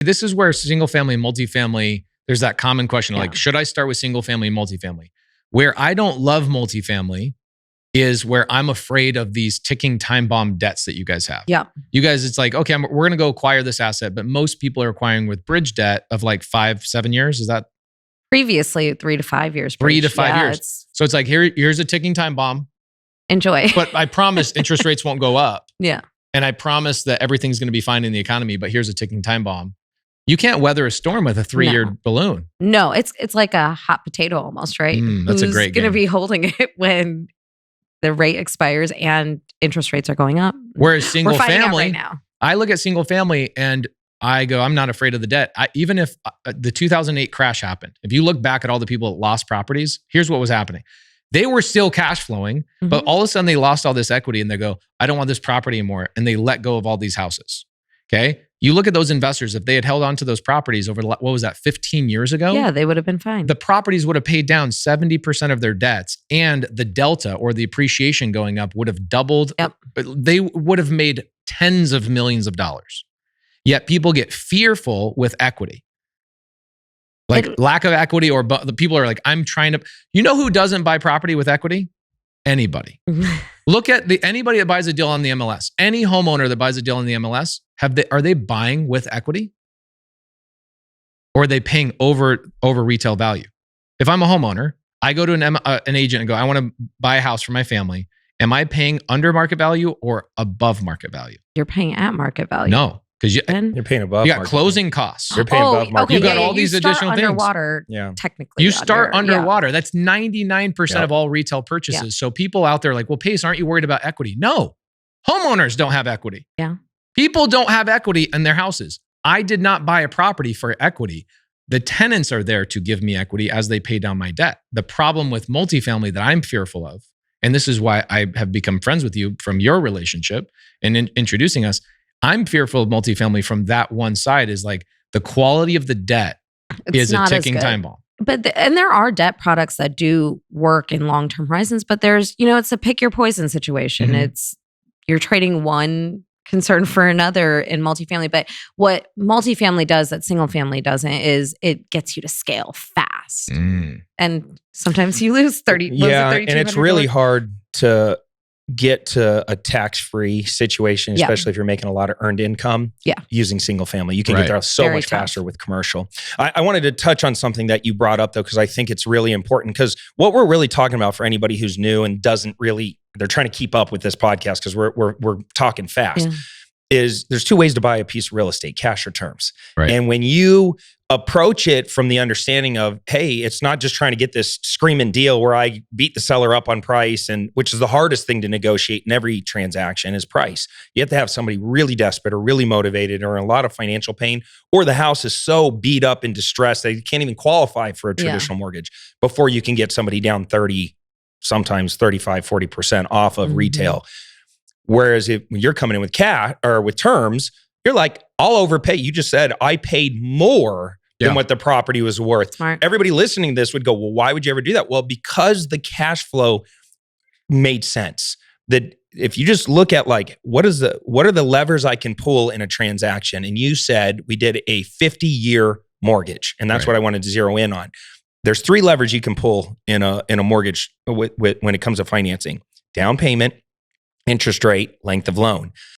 This is where single family and multifamily, there's that common question like, should I start with single family and multifamily? Where I don't love multifamily is where I'm afraid of these ticking time bomb debts that you guys have. Yeah. You guys, it's like, okay, we're going to go acquire this asset, but most people are acquiring with bridge debt of like 5-7 years. Is that? Previously, 3 to 5 years. 3 to 5 years. So it's like, here's a ticking time bomb. Enjoy. But I promise interest rates won't go up. Yeah. And I promise that everything's going to be fine in the economy, but here's a ticking time bomb. You can't weather a storm with a 3-year balloon. No, it's like a hot potato almost, right? That's a great game. Who's going to be holding it when the rate expires and interest rates are going up? Whereas single family, right now. I look at single family and I go, I'm not afraid of the debt. Even if the 2008 crash happened, if you look back at all the people that lost properties, here's what was happening. They were still cash flowing, but all of a sudden they lost all this equity and they go, I don't want this property anymore. And they let go of all these houses. Okay. You look at those investors, if they had held on to those properties over, what was that, 15 years ago? Yeah, they would have been fine. The properties would have paid down 70% of their debts, and the delta or the appreciation going up would have doubled. Yep. They would have made tens of millions of dollars. Yet people get fearful with equity. Like lack of equity, or the people are like, I'm trying to, you know who doesn't buy property with equity? Anybody. Look at anybody that buys a deal on the MLS. Any homeowner that buys a deal on the MLS, are they buying with equity? Or are they paying over retail value? If I'm a homeowner, I go to an agent and go, I want to buy a house for my family. Am I paying under market value or above market value? You're paying at market value. No, because you're paying above. You got closing costs. You're paying above market. Okay, you got all these additional things. Underwater, technically. You start underwater. That's 99% of all retail purchases. Yeah. So people out there are like, well, Pace, aren't you worried about equity? No, homeowners don't have equity. Yeah. People don't have equity in their houses. I did not buy a property for equity. The tenants are there to give me equity as they pay down my debt. The problem with multifamily that I'm fearful of, and this is why I have become friends with you from your relationship and introducing us, I'm fearful of multifamily from that one side is like the quality of the debt is a ticking time bomb. But and there are debt products that do work in long-term horizons, but there's, it's a pick your poison situation. It's you're trading one concern for another in multifamily. But what multifamily does that single family doesn't is it gets you to scale fast. And sometimes you lose 30. Yeah, and it's really hard to get to a tax-free situation, especially if you're making a lot of earned income using single family. You can get there so much faster with commercial. I wanted to touch on something that you brought up though, because I think it's really important, because what we're really talking about for anybody who's new and doesn't really, they're trying to keep up with this podcast because we're talking fast, is there's two ways to buy a piece of real estate, cash or terms. Right. And when you approach it from the understanding of, hey, it's not just trying to get this screaming deal where I beat the seller up on price, and which is the hardest thing to negotiate in every transaction is price. You have to have somebody really desperate or really motivated or in a lot of financial pain, or the house is so beat up and distressed they can't even qualify for a traditional mortgage before you can get somebody down 30, sometimes 35, 40% off of retail. Whereas when you're coming in with cash or with terms, you're like, I'll overpay. You just said I paid more than what the property was worth. Smart. Everybody listening to this would go, well, why would you ever do that? Well, because the cash flow made sense. That if you just look at like, what are the levers I can pull in a transaction? And you said we did a 50-year mortgage. And that's what I wanted to zero in on. There's 3 levers you can pull in a mortgage with when it comes to financing: down payment, interest rate, length of loan.